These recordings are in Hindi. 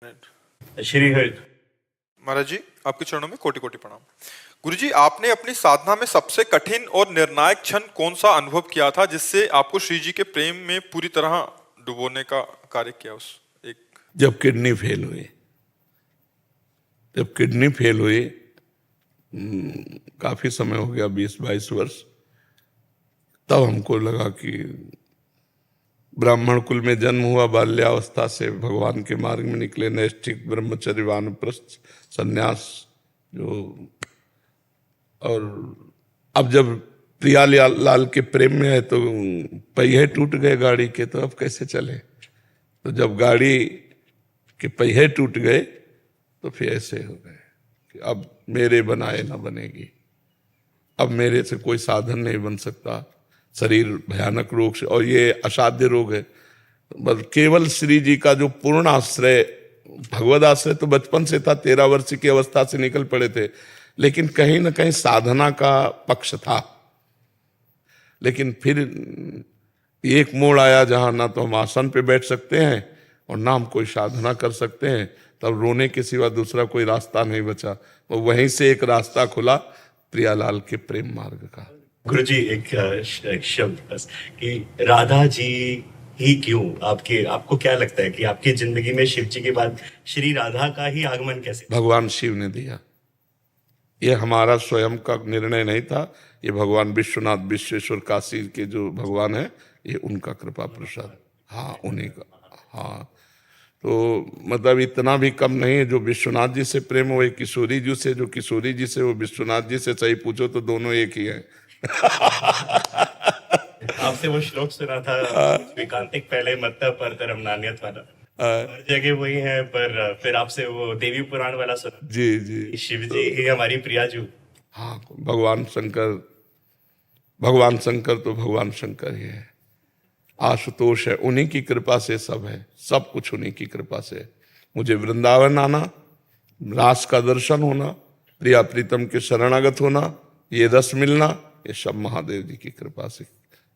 श्री हरि। महाराज जी, आपके चरणों में कोटि कोटि प्रणाम। गुरु जी, आपने अपनी साधना में सबसे कठिन और निर्णायक क्षण कौन सा अनुभव किया था जिससे आपको श्री जी के प्रेम में पूरी तरह डुबोने का कार्य किया? उस एक जब किडनी फेल हुई, काफी समय हो गया, 20-22 वर्ष, तब हमको लगा कि ब्राह्मण कुल में जन्म हुआ, बाल्यावस्था से भगवान के मार्ग में निकले, नैष्ठिक ब्रह्मचर्य वानप्रस्थ संन्यास जो, और अब जब प्रिया लाल के प्रेम में है तो पहिए टूट गए गाड़ी के, तो अब कैसे चले? तो जब गाड़ी के पहिए टूट गए तो फिर ऐसे हो गए कि अब मेरे बनाए ना बनेगी, अब मेरे से कोई साधन नहीं बन सकता। शरीर भयानक रोग से, और ये असाध्य रोग है, बस केवल श्री जी का जो पूर्ण आश्रय, भगवद आश्रय तो बचपन से था, 13 वर्ष की अवस्था से निकल पड़े थे, लेकिन कहीं ना कहीं साधना का पक्ष था। लेकिन फिर एक मोड़ आया जहां ना तो हम आसन पे बैठ सकते हैं और ना हम कोई साधना कर सकते हैं, तब रोने के सिवा दूसरा कोई रास्ता नहीं बचा। तो वहीं से एक रास्ता खुला प्रियालाल के प्रेम मार्ग का। गुरु जी, एक शब्द बस कि राधा जी ही क्यों? आपको क्या लगता है कि आपकी जिंदगी में शिव जी के बाद श्री राधा का ही आगमन कैसे? भगवान शिव ने दिया, ये हमारा स्वयं का निर्णय नहीं था, ये भगवान विश्वनाथ विश्वेश्वर काशी के जो भगवान है, ये उनका कृपा प्रसाद। हाँ, उन्हीं का। हाँ, तो मतलब इतना भी कम नहीं है। जो विश्वनाथ जी से प्रेम हो, एक किशोरी जी से, जो किशोरी जी से वो विश्वनाथ जी से, सही पूछो तो दोनों एक ही हैं। आपसे वो श्लोक सुना था, विकांतिक पहले मत्ता पर तरम नान्यत वाला, हर जगह वही है, पर फिर आपसे वो देवी पुराण वाला सुना। जी जी, शिव जी ही हमारी प्रियाजू। हाँ, भगवान शंकर तो भगवान शंकर ही है। आशुतोष है, उन्हीं की कृपा से सब है, सब कुछ उन्हीं की कृपा से। मुझे वृंदावन आना, रास का दर्शन होना, प्रिया प्रीतम के शरणागत होना, ये रस मिलना, ये सब महादेव जी की कृपा से।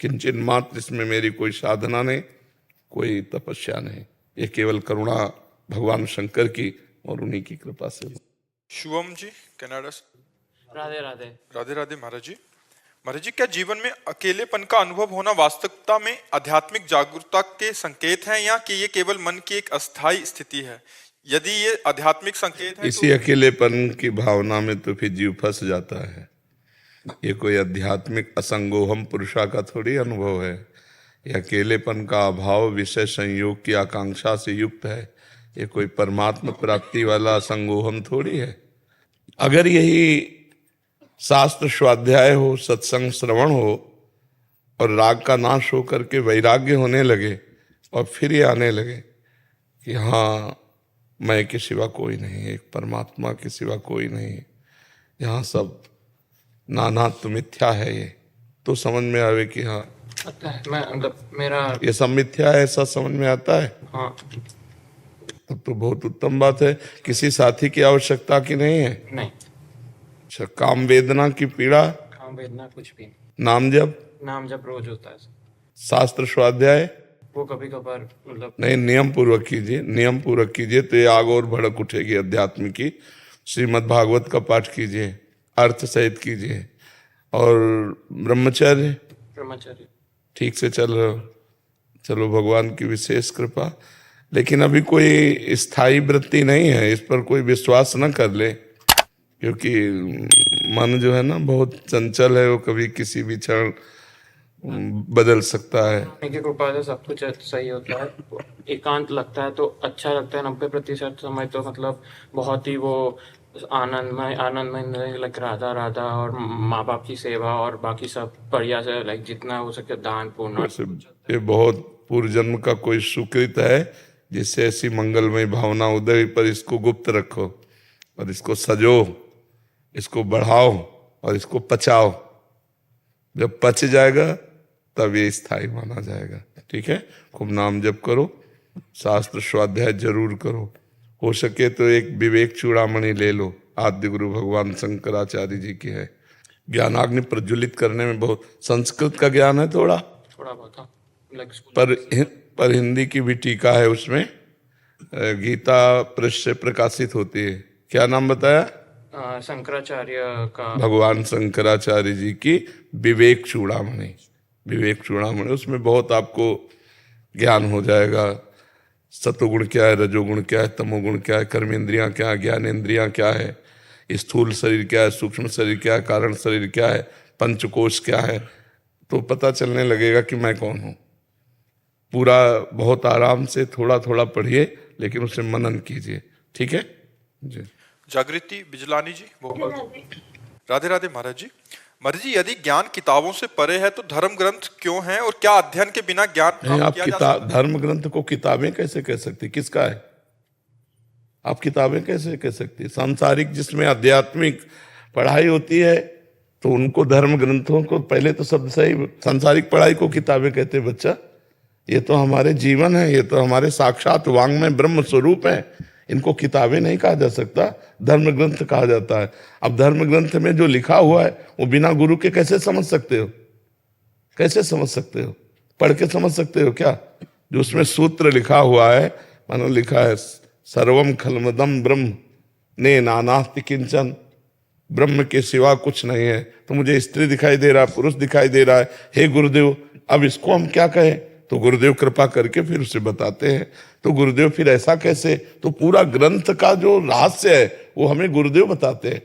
किंचन मात्र इसमें मेरी कोई साधना नहीं, कोई तपस्या नहीं, ये केवल करुणा भगवान शंकर की और उन्हीं की कृपा से। शुभम जी, कनाडा से। राधे राधे। राधे राधे महाराज जी। महाराज जी, क्या जीवन में अकेलेपन का अनुभव होना वास्तविकता में आध्यात्मिक जागरूकता के संकेत हैं, या कि ये केवल मन की एक अस्थायी स्थिति है? यदि ये आध्यात्मिक संकेत है, इसी अकेलेपन की भावना में तो फिर जीव फंस जाता है। ये कोई आध्यात्मिक असंगोहम पुरुषा का थोड़ी अनुभव है। ये अकेलेपन का अभाव विषय संयोग की आकांक्षा से युक्त है। ये कोई परमात्मा प्राप्ति वाला असंगोहम थोड़ी है। अगर यही शास्त्र स्वाध्याय हो, सत्संग श्रवण हो और राग का नाश हो करके वैराग्य होने लगे, और फिर ये आने लगे कि हाँ, मैं के सिवा कोई नहीं, एक परमात्मा के सिवा कोई नहीं, यहाँ सब नानात्व मिथ्या है, ये तो समझ में आवे कि हाँ, आता है, मैं मतलब मेरा ये सब मिथ्या है, ऐसा समझ में आता है। हाँ, तब तो बहुत उत्तम बात है। किसी साथी की आवश्यकता की नहीं है। नहीं, अच्छा, काम वेदना की पीड़ा, काम वेदना कुछ भी नहीं। नाम जप, नाम जब रोज होता है, शास्त्र स्वाध्याय वो कभी कभार मतलब नहीं, नियम पूर्वक कीजिए, नियम पूर्वक कीजिए, तो ये आग और भड़क उठेगी अध्यात्म की। श्रीमद् भागवत का पाठ कीजिए, अर्थ सहित कीजिए, और ब्रह्मचर्य ठीक से चल रहे हो, चलो, भगवान की विशेष कृपा। लेकिन अभी कोई स्थायी वृत्ति नहीं है, इस पर कोई विश्वास न कर ले, क्योंकि मन जो है ना बहुत चंचल है, वो कभी किसी भी क्षण बदल सकता है। की कृपा से सब कुछ सही होता है। एकांत लगता है तो अच्छा लगता है, 90% समय तो मतलब बहुत ही वो आनंदमय लाइक राधा राधा, और माँ बाप की सेवा और बाकी सब बढ़िया से, लाइक जितना हो सके दान पुण्य। ये बहुत पूर्व जन्म का कोई सुकृत है जिससे ऐसी मंगलमय भावना उदय हुई, पर इसको गुप्त रखो और इसको सजो, इसको बढ़ाओ और इसको पचाओ। जब पच जाएगा तब ये स्थायी माना जाएगा। ठीक है, खूब नाम जप करो, शास्त्र स्वाध्याय जरूर करो, हो सके तो एक विवेक चूड़ामणि ले लो, आद्य गुरु भगवान शंकराचार्य जी की है। ज्ञानाग्नि प्रज्वलित करने में बहुत, संस्कृत का ज्ञान है थोड़ा बहुत, लाइक पर हिंदी की भी टीका है उसमें, गीता प्रेस से प्रकाशित होती है। क्या नाम बताया? शंकराचार्य का, भगवान शंकराचार्य जी की विवेक चूड़ामणि। विवेक चूड़ामणि, उसमें बहुत आपको ज्ञान हो जाएगा। सतोगुण क्या है, रजोगुण क्या है, तमोगुण क्या है, कर्मेंद्रियां क्या है, ज्ञानेंद्रियां क्या है, स्थूल शरीर क्या है, सूक्ष्म शरीर क्या है, कारण शरीर क्या है, पंचकोश क्या है, तो पता चलने लगेगा कि मैं कौन हूं। पूरा बहुत आराम से थोड़ा थोड़ा पढ़िए, लेकिन उसे मनन कीजिए। ठीक है जी। जागृति बिजलानी जी, राधे राधे महाराज जी। महाराज जी, यदि ज्ञान किताबों से परे है तो धर्म ग्रंथ क्यों है, और क्या अध्ययन के बिना ज्ञान नहीं, प्राप्त आप किया जा किताब, धर्म ग्रंथ को किताबें कैसे कह सकती? किसका है? आप किताबें कैसे कह सकती? सांसारिक जिसमें आध्यात्मिक पढ़ाई होती है तो उनको धर्म ग्रंथों को, पहले तो शब्द सही, सांसारिक पढ़ाई को किताबें कहते हैं बच्चा। ये तो हमारे जीवन है, ये तो हमारे साक्षात वांग्मय ब्रह्म स्वरूप है। इनको किताबें नहीं कहा जा सकता, धर्म ग्रंथ कहा जाता है। अब धर्म ग्रंथ में जो लिखा हुआ है वो बिना गुरु के कैसे समझ सकते हो? कैसे समझ सकते हो? पढ़ के समझ सकते हो क्या? जो उसमें सूत्र लिखा हुआ है, मानो लिखा है सर्वम खलमदम ब्रह्म ने नानास्ति किंचन, ब्रह्म के सिवा कुछ नहीं है। तो मुझे स्त्री दिखाई दे रहा है, पुरुष दिखाई दे रहा है, हे गुरुदेव अब इसको हम क्या कहें? तो गुरुदेव कृपा करके फिर उसे बताते हैं। तो गुरुदेव फिर ऐसा कैसे? तो पूरा ग्रंथ का जो रहस्य है वो हमें गुरुदेव बताते हैं।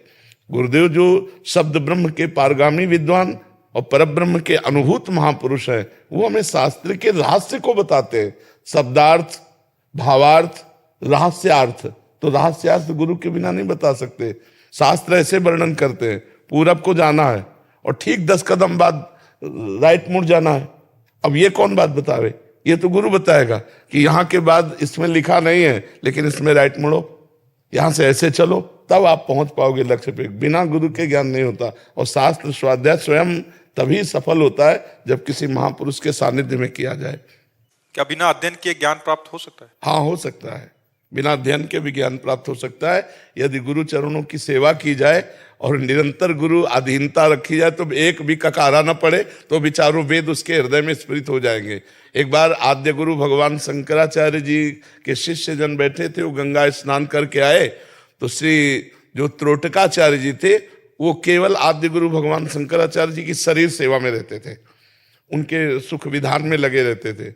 गुरुदेव जो शब्द ब्रह्म के पारगामी विद्वान और परब्रह्म के अनुभूत महापुरुष हैं, वो हमें शास्त्र के रहस्य को बताते हैं। शब्दार्थ, भावार्थ, रहस्यार्थ। तो रहस्यार्थ गुरु के बिना नहीं बता सकते। शास्त्र ऐसे वर्णन करते हैं, पूरब को जाना है और ठीक 10 कदम बाद राइट मुड़ जाना है। अब ये कौन बात बतावे? ये तो गुरु बताएगा कि यहाँ के बाद इसमें लिखा नहीं है, लेकिन इसमें राइट मुड़ो, यहाँ से ऐसे चलो, तब आप पहुंच पाओगे लक्ष्य पे। बिना गुरु के ज्ञान नहीं होता। और शास्त्र स्वाध्याय स्वयं तभी सफल होता है जब किसी महापुरुष के सानिध्य में किया जाए। क्या बिना अध्ययन के ज्ञान प्राप्त हो सकता है? हाँ, हो सकता है। बिना अध्ययन के भी ज्ञान प्राप्त हो सकता है, यदि गुरु चरणों की सेवा की जाए और निरंतर गुरु अधीनता रखी जाए। तो एक भी ककारा न पड़े तो विचारों वेद उसके हृदय में स्फुरित हो जाएंगे। एक बार आद्य गुरु भगवान शंकराचार्य जी के शिष्य जन बैठे थे, वो गंगा स्नान करके आए, तो श्री जो त्रोटकाचार्य जी थे वो केवल आद्य गुरु भगवान शंकराचार्य जी की शरीर सेवा में रहते थे, उनके सुख विधान में लगे रहते थे।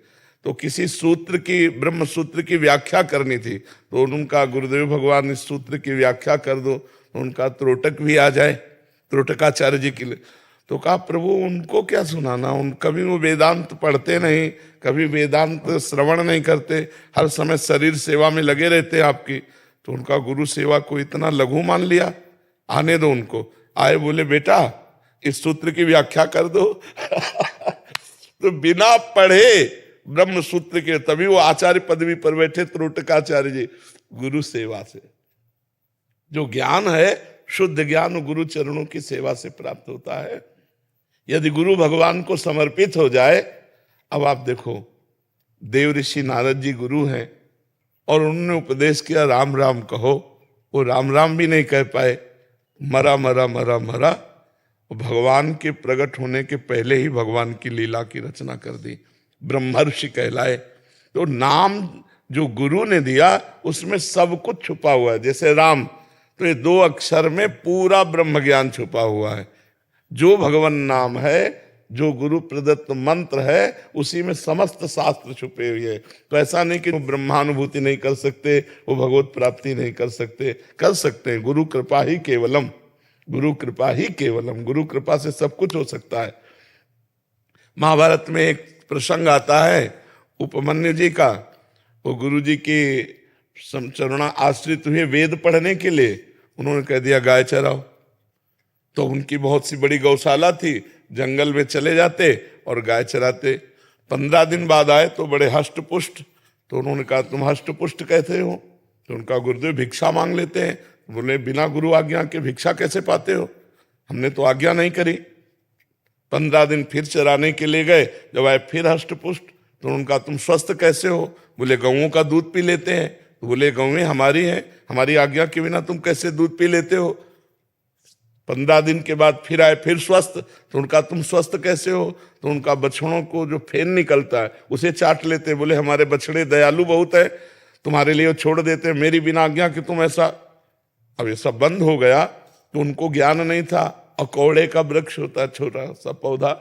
तो किसी सूत्र की, ब्रह्म सूत्र की व्याख्या करनी थी, तो उनका गुरुदेव भगवान इस सूत्र की व्याख्या कर दो, तो उनका त्रोटक भी आ जाए त्रोटकाचार्य जी के लिए। तो कहा प्रभु उनको क्या सुनाना, उन कभी वो वेदांत पढ़ते नहीं, कभी वेदांत श्रवण नहीं करते, हर समय शरीर सेवा में लगे रहते हैं आपकी। तो उनका गुरु सेवा को इतना लघु मान लिया। आने दो उनको। आए, बोले बेटा इस सूत्र की व्याख्या कर दो। तो बिना पढ़े ब्रह्म सूत्र के, तभी वो आचार्य पदवी पर बैठे त्रोटकाचार्य जी। गुरु सेवा से जो ज्ञान है, शुद्ध ज्ञान गुरु चरणों की सेवा से प्राप्त होता है। यदि गुरु भगवान को समर्पित हो जाए, अब आप देखो देव ऋषि नारद जी गुरु हैं और उन्होंने उपदेश किया राम राम कहो, वो राम राम भी नहीं कह पाए, मरा मरा मरा मरा। भगवान के प्रकट होने के पहले ही भगवान की लीला की रचना कर दी, ब्रह्मर्षि कहलाए। तो नाम जो गुरु ने दिया उसमें सब कुछ छुपा हुआ है। जैसे राम, तो ये 2 अक्षर में पूरा ब्रह्म ज्ञान छुपा हुआ है। जो भगवान नाम है, जो गुरु प्रदत्त मंत्र है, उसी में समस्त शास्त्र छुपे हुए हैं। तो ऐसा नहीं कि वो ब्रह्मानुभूति नहीं कर सकते, वो भगवत प्राप्ति नहीं कर सकते, कर सकते हैं। गुरु कृपा ही केवलम, गुरु कृपा ही केवलम, गुरु कृपा से सब कुछ हो सकता है। महाभारत में एक प्रसंग आता है उपमन्यु जी का। वो गुरु जी की चरणा आश्रित हुए वेद पढ़ने के लिए, उन्होंने कह दिया गाय चराओ। तो उनकी बहुत सी बड़ी गौशाला थी, जंगल में चले जाते और गाय चराते। 15 दिन बाद आए तो बड़े हष्ट पुष्ट। तो उन्होंने कहा तुम हष्ट पुष्ट कैसे हो? तो उनका गुरुदेव भिक्षा मांग लेते हैं। बोले बिना गुरु आज्ञा के भिक्षा कैसे पाते हो? हमने तो आज्ञा नहीं करी। 15 दिन फिर चराने के लिए गए, जब आए फिर हष्ट पुष्ट। तो उनका तुम स्वस्थ कैसे हो? बोले गऊओं का दूध पी लेते हैं। तो बोले गऊएं हमारी हैं, हमारी आज्ञा के बिना तुम कैसे दूध पी लेते हो? 15 दिन के बाद फिर आए, फिर स्वस्थ। तो उनका तुम स्वस्थ कैसे हो? तो उनका बछड़ों को जो फेन निकलता है उसे चाट लेते। बोले हमारे बछड़े दयालु बहुत है। तुम्हारे लिए वो छोड़ देते हैं मेरी बिना आज्ञा कि तुम ऐसा। अब ये सब बंद हो गया तो उनको ज्ञान नहीं था। और कौड़े का वृक्ष होता है, छोटा सा पौधा,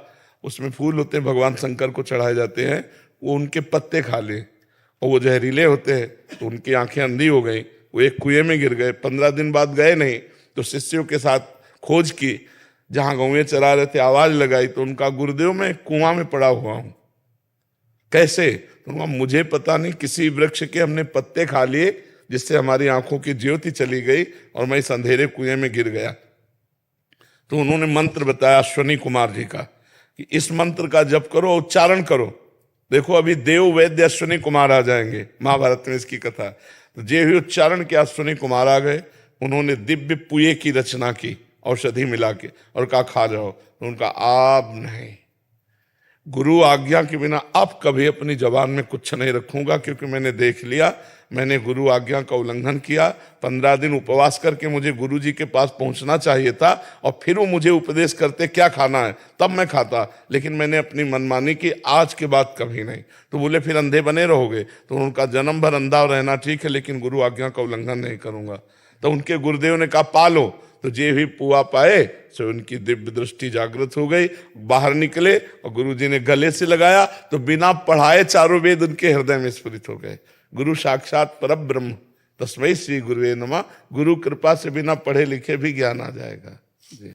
उसमें फूल होते हैं, भगवान शंकर को चढ़ाए जाते हैं, वो उनके पत्ते खा ले और वो जहरीले होते हैं, तो उनकी आंखें अंधी हो गई, वो एक कुएं में गिर गए। 15 दिन बाद गए नहीं तो शिष्यों के साथ खोज की, जहां गौएं चरा रहे थे आवाज लगाई तो उनका गुरुदेव मैं कुआं में पड़ा हुआ हूं। कैसे? तो मुझे पता नहीं, किसी वृक्ष के हमने पत्ते खा लिए जिससे हमारी आंखों की ज्योति चली गई और मैं इस अंधेरे कुएं में गिर गया। तो उन्होंने मंत्र बताया अश्वनी कुमार जी का कि इस मंत्र का जप करो, उच्चारण करो। देखो अभी देव वैद्य अश्वनी कुमार आ जाएंगे, महाभारत में इसकी कथा। तो जे हुए उच्चारण के अश्वनी कुमार आ गए, उन्होंने दिव्य पुए की रचना की औषधि मिला के और कहा खा जाओ। तो उनका आप नहीं, गुरु आज्ञा के बिना अब कभी अपनी जबान में कुछ नहीं रखूंगा, क्योंकि मैंने देख लिया मैंने गुरु आज्ञा का उल्लंघन किया। 15 दिन उपवास करके मुझे गुरु जी के पास पहुंचना चाहिए था और फिर वो मुझे उपदेश करते क्या खाना है, तब मैं खाता, लेकिन मैंने अपनी मनमानी की, आज के बाद कभी नहीं। तो बोले फिर अंधे बने रहोगे? तो उनका जन्म भर अंधा रहना ठीक है, लेकिन गुरु आज्ञा का उल्लंघन नहीं करूंगा। तो उनके गुरुदेव ने कहा पालो। तो जे भी पुआ पाए सो उनकी दिव्य दृष्टि जागृत हो गई, बाहर निकले और गुरुजी ने गले से लगाया तो बिना पढ़ाए चारों वेद उनके हृदय में स्फुरित हो गए। गुरु साक्षात परब्रह्म, तस्मै श्री गुरुवे नमः। गुरु कृपा से बिना पढ़े लिखे भी ज्ञान आ जाएगा। जी।